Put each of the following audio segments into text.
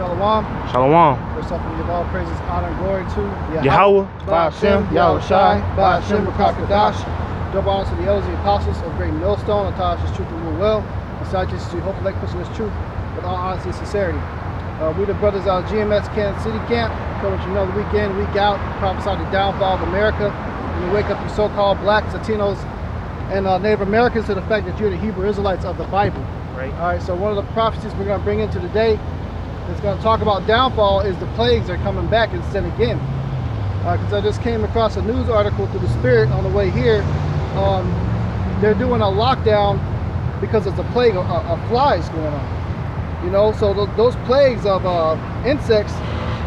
Shalom. Shalom. First off, we give all praises, honor, and glory to YAHAWAH, bahasham, YAHAWASHI, bahasham, Rakakadash. Double honor to the elders and the apostles of great millstone, and Tasha's truth and rule well. Besides Jesus, we hope like pushing this truth with all honesty and sincerity. We the brothers out of GMS Kansas City camp, coming to you know the week in, week out, prophesy the downfall of America. And you wake up you so-called blacks, Latinos, and Native Americans to the fact that you're the Hebrew Israelites of the Bible. Right. All right, so one of the prophecies we're going to bring into today that's going to talk about downfall is the plagues are coming back and sin again. Because I just came across a news article through the Spirit on the way here. They're doing a lockdown because of the plague of flies going on. You know, so those plagues of insects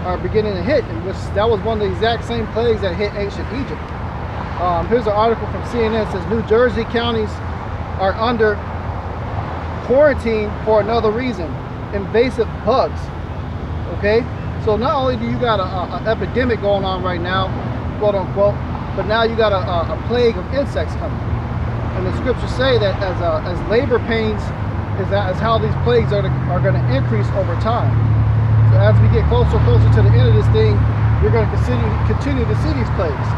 are beginning to hit, and that was one of the exact same plagues that hit ancient Egypt. Here's an article from CNN. It says New Jersey counties are under quarantine for another reason: invasive bugs. Okay, so not only do you got an epidemic going on right now, quote unquote, but now you got a plague of insects coming. And the scriptures say that as labor pains is how these plagues are going to increase over time. So as we get closer and closer to the end of this thing, you're going to continue to see these plagues.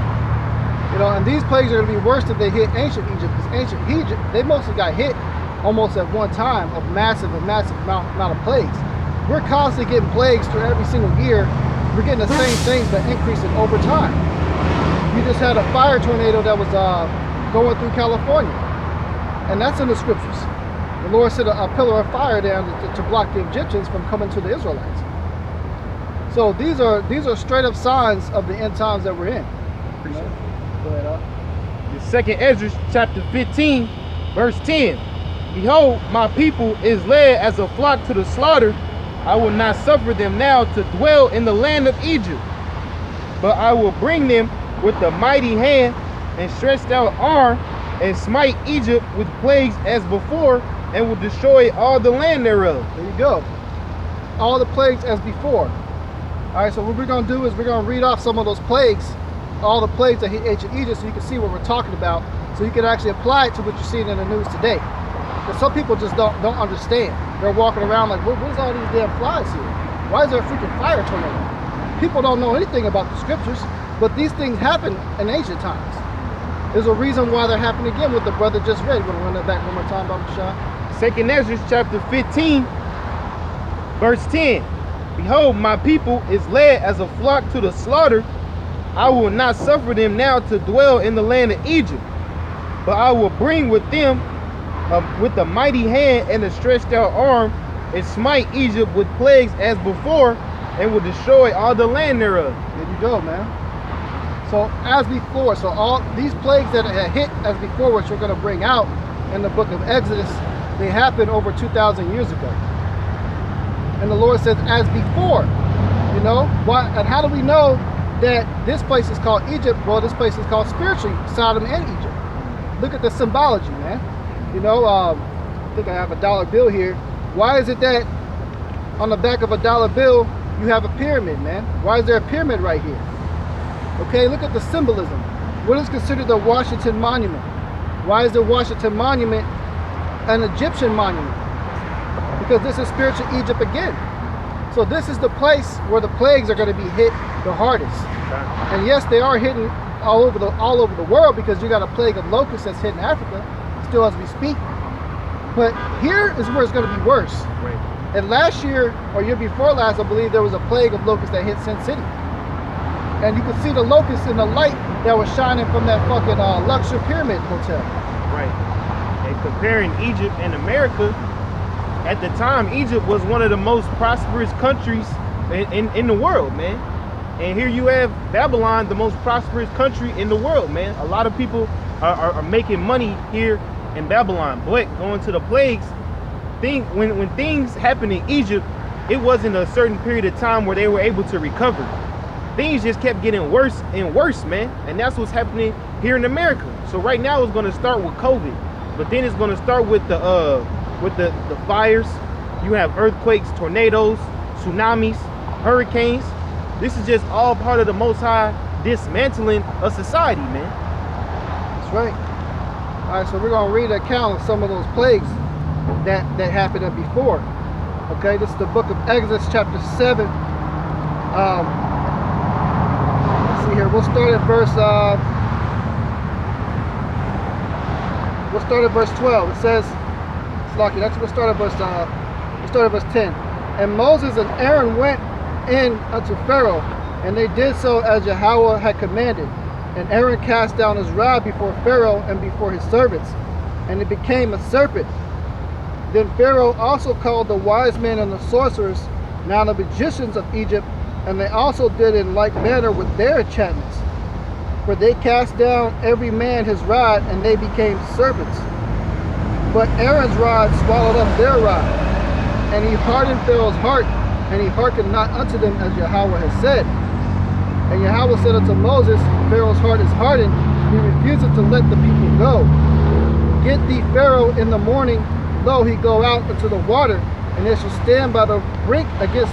You know, and these plagues are going to be worse if they hit ancient Egypt, because ancient Egypt, they mostly got hit almost at one time of massive amount of plagues. We're constantly getting plagues through every single year. We're getting the same things, but increasing over time. You just had a fire tornado that was going through California, and that's in the scriptures. The Lord set a pillar of fire down to block the Egyptians from coming to the Israelites. So these are straight up signs of the end times that we're in. You know? Go ahead, The second Ezra chapter 15, verse 10. Behold, my people is led as a flock to the slaughter. I will not suffer them now to dwell in the land of Egypt, but I will bring them with the mighty hand and stretched out arm, and smite Egypt with plagues as before, and will destroy all the land thereof. There you go. All the plagues as before. All right, so what we're going to do is we're going to read off some of those plagues, all the plagues that hit ancient Egypt, so you can see what we're talking about, so you can actually apply it to what you're seeing in the news today. Because some people just don't understand. They're walking around like, what is all these damn flies here? Why is there a freaking fire tornado? People don't know anything about the scriptures, but these things happen in ancient times. There's a reason why they're happening again, what the brother just read. You want to run that back one more time, Baba Shah? Second Ezra chapter 15, verse 10. Behold, my people is led as a flock to the slaughter. I will not suffer them now to dwell in the land of Egypt, but I will bring with them with the mighty hand and the stretched out arm, and smite Egypt with plagues as before, and will destroy all the land thereof. There you go, man. So as before, so all these plagues that had hit as before, which we're going to bring out in the book of Exodus, they happened over 2,000 years ago. And the Lord says, as before, you know, why? And how do we know that this place is called Egypt? Well, this place is called spiritually Sodom and Egypt. Look at the symbology, man. You know, I think I have a dollar bill here. Why is it that on the back of a dollar bill you have a pyramid, man? Why is there a pyramid right here? Okay, look at the symbolism. What is considered the Washington Monument? Why is the Washington Monument an Egyptian monument? Because this is spiritual Egypt again. So this is the place where the plagues are going to be hit the hardest. And yes, they are hitting all over the world, because you got a plague of locusts that's hitting Africa still as we speak. But here is where it's going to be worse. Right. And last year, or year before last, I believe there was a plague of locusts that hit Sin City. And you could see the locusts in the light that was shining from that fucking luxury pyramid hotel. Right. And comparing Egypt and America, at the time, Egypt was one of the most prosperous countries in the world, man. And here you have Babylon, the most prosperous country in the world, man. A lot of people are making money here in Babylon. But going to the plagues, when things happened in Egypt, it wasn't a certain period of time where they were able to recover. Things just kept getting worse and worse, man. And that's what's happening here in America. So right now it's going to start with COVID, but then it's going to start with the fires. You have earthquakes, tornadoes, tsunamis, hurricanes. This is just all part of the Most High dismantling a society, man. That's right. All right, so we're going to read an account of some of those plagues that happened before. Okay, this is the book of Exodus chapter 7. Let's see here. We'll start at verse 12. It says, Slaki, we'll start at verse 10. And Moses and Aaron went in unto Pharaoh, and they did so as Yahawah had commanded. And Aaron cast down his rod before Pharaoh and before his servants, and it became a serpent. Then Pharaoh also called the wise men and the sorcerers, now the magicians of Egypt, and they also did in like manner with their enchantments. For they cast down every man his rod, and they became serpents. But Aaron's rod swallowed up their rod, and he hardened Pharaoh's heart, and he hearkened not unto them as Yahawah had said. And Yahawah said unto Moses, Pharaoh's heart is hardened, he refuseth to let the people go. Get thee Pharaoh in the morning, lo, he go out into the water, and they shall stand by the brink against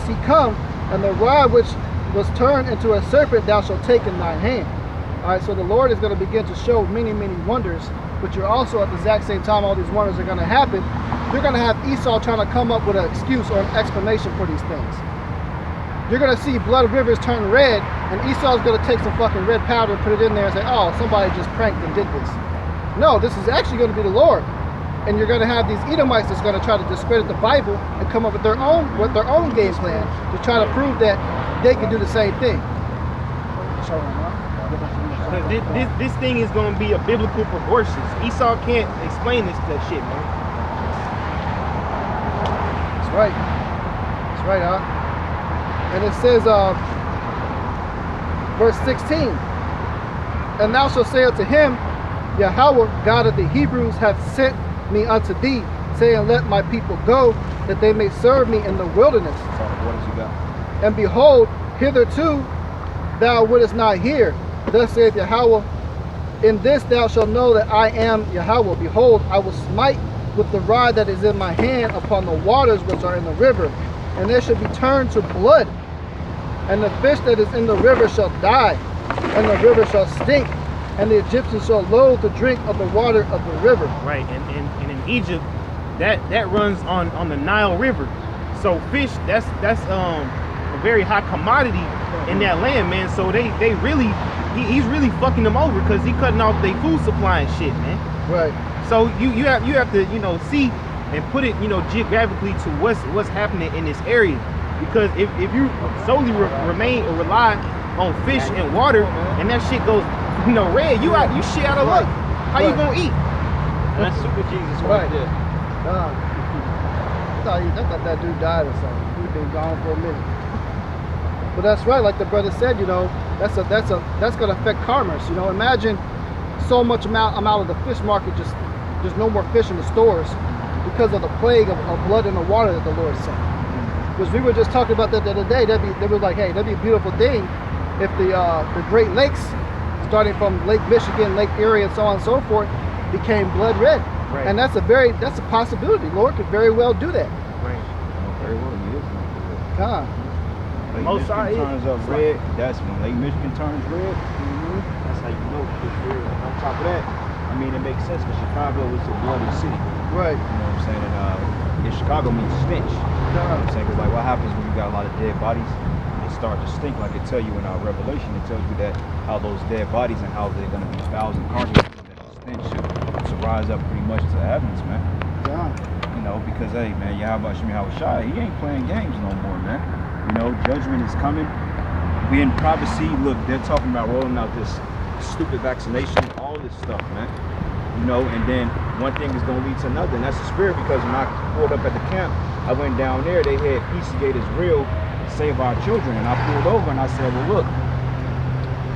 he come, and the rod which was turned into a serpent thou shalt take in thine hand. All right, so the Lord is going to begin to show many, many wonders, but you're also at the exact same time all these wonders are going to happen. You're going to have Esau trying to come up with an excuse or an explanation for these things. You're going to see blood rivers turn red, and Esau's going to take some fucking red powder and put it in there and say, oh, somebody just pranked and did this. No, this is actually going to be the Lord. And you're going to have these Edomites that's going to try to discredit the Bible and come up with their own game plan to try to prove that they can do the same thing. This thing is going to be a biblical proportions. Esau can't explain that shit, man. That's right. That's right, huh? And it says, verse 16, and thou shalt say unto him, Yahawah, God of the Hebrews, hath sent me unto thee, saying, let my people go, that they may serve me in the wilderness. And behold, hitherto thou wouldest not hear. Thus saith Yahawah, in this thou shalt know that I am Yahawah. Behold, I will smite with the rod that is in my hand upon the waters which are in the river, and they shall be turned to blood. And the fish that is in the river shall die, and the river shall stink, and the Egyptians shall loathe to drink of the water of the river. Right, and in Egypt, that runs on the Nile River. So fish, that's a very high commodity in that land, man. So he's really fucking them over because he cutting off their food supply and shit, man. Right. So you have to see and put it geographically to what's happening in this area. Because if you solely rely on fish and water, and that shit goes red, you shit out of luck. How you gonna eat? That's super Jesus right there. I thought that dude died or something. He's been gone for a minute. But that's right, like the brother said, that's gonna affect commerce. Imagine so much amount of the fish market, there's no more fish in the stores because of the plague of blood in the water that the Lord sent. Because we were just talking about that the other day. They were like, hey, that'd be a beautiful thing if the Great Lakes, starting from Lake Michigan, Lake Erie, and so on and so forth, became blood red. Right. And that's a possibility. Lord could very well do that. Right. Very well, he is going to do it. God. Lake Michigan turns up red. That's when Lake Michigan turns red. That's how you know it's red. On top of that, I mean, it makes sense because Chicago is a bloody city. Right. You know what I'm saying? And Chicago means stench. You know what I'm saying? Because like what happens when you got a lot of dead bodies? It starts to stink. Like it tell you in our Revelation, it tells you that how those dead bodies and how they're going to be fouls and carcasses, and that the stench should rise up pretty much to the heavens, man. Yeah. Because hey, man, YAHAWASHI, he ain't playing games no more, man. Judgment is coming. We in prophecy. Look, they're talking about rolling out this stupid vaccination, all this stuff, man. And then one thing is going to lead to another, and that's the spirit. Because when I pulled up at the camp, I went down there, they had PCA is real, save our children, and I pulled over and I said, well,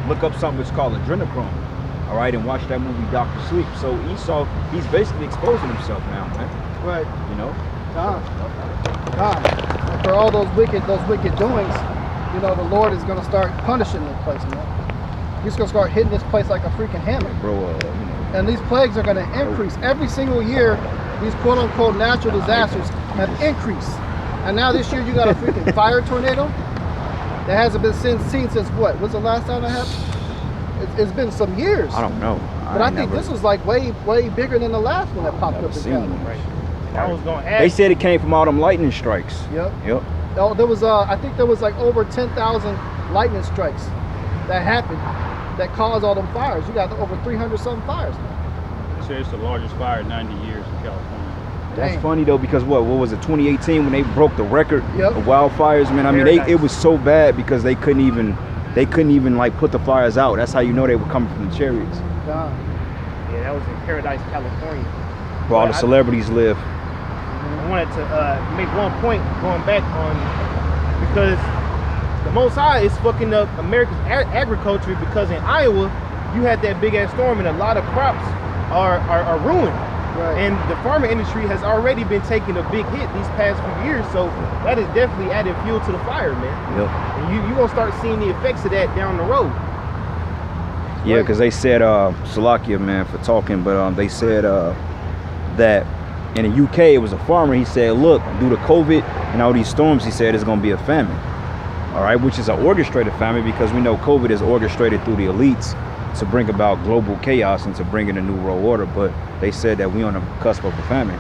look up something that's called adrenochrome, all right, and watch that movie Dr. Sleep. So Esau, he's basically exposing himself now, man. Right. God. And for all those wicked doings, the Lord is going to start punishing this place, man. He's going to start hitting this place like a freaking hammer. Bro, And these plagues are going to increase. Every single year, these quote-unquote natural disasters have increased. And now this year, you got a freaking fire tornado that hasn't been seen since what? When's the last time that happened? It's been some years. I don't know. But I think this was like way bigger than the last one that popped up in California. Right. I was gonna ask. They said it came from all them lightning strikes. Yep. Yep. Oh, there was I think there was like over 10,000 lightning strikes that happened that caused all them fires. You got over 300 something fires now. They say it's the largest fire in 90 years in California. That's Dang. funny though, because what was it, 2018 when they broke the record Yep. of wildfires, man? I mean, Paradise. it was so bad because they couldn't even like put the fires out. That's how you know they were coming from the chariots, God. Yeah, that was in Paradise, California. where all the But celebrities live. I wanted to make one point going back on, because the Most High is fucking up America's agriculture, because in Iowa you had that big ass storm and a lot of crops are ruined. Right. And the farming industry has already been taking a big hit these past few years, so that is definitely added fuel to the fire, man. Yep. And you gonna start seeing the effects of that down the road. Yeah, Right. because they said, Salakia, man, for talking, but they said that in the UK, it was a farmer. He said, look, due to COVID and all these storms, he said it's going to be a famine. All right, which is an orchestrated famine, because we know COVID is orchestrated through the elites to bring about global chaos and to bring in a new world order. But they said that we on the cusp of a famine.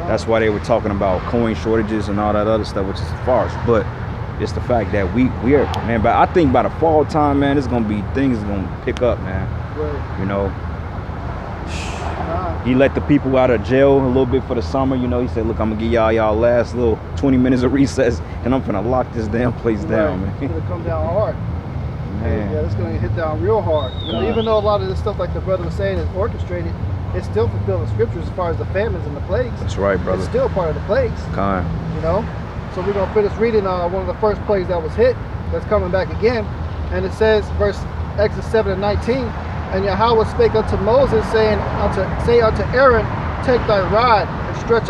That's why they were talking about coin shortages and all that other stuff, which is farce. But it's the fact that we are, man, but I think by the fall time, man, it's going to be, things are going to pick up, man. Right. You know, God. he let the people out of jail a little bit for the summer. You know, he said, look, I'm gonna give y'all last little 20 minutes of recess, and I'm gonna lock this damn place down, Right. It's man. gonna come down hard. Man. Yeah, it's gonna hit down real hard. You know, God. even though a lot of this stuff, like the brother was saying, is orchestrated, it's still fulfilling scriptures as far as the famines and the plagues. That's right, brother. It's still part of the plagues. Kind. You know, so we're gonna finish reading one of the first plagues that was hit, that's coming back again, and it says, verse Exodus 7:19, and Yahawah spake unto Moses, saying, say unto Aaron, take thy rod and stretch out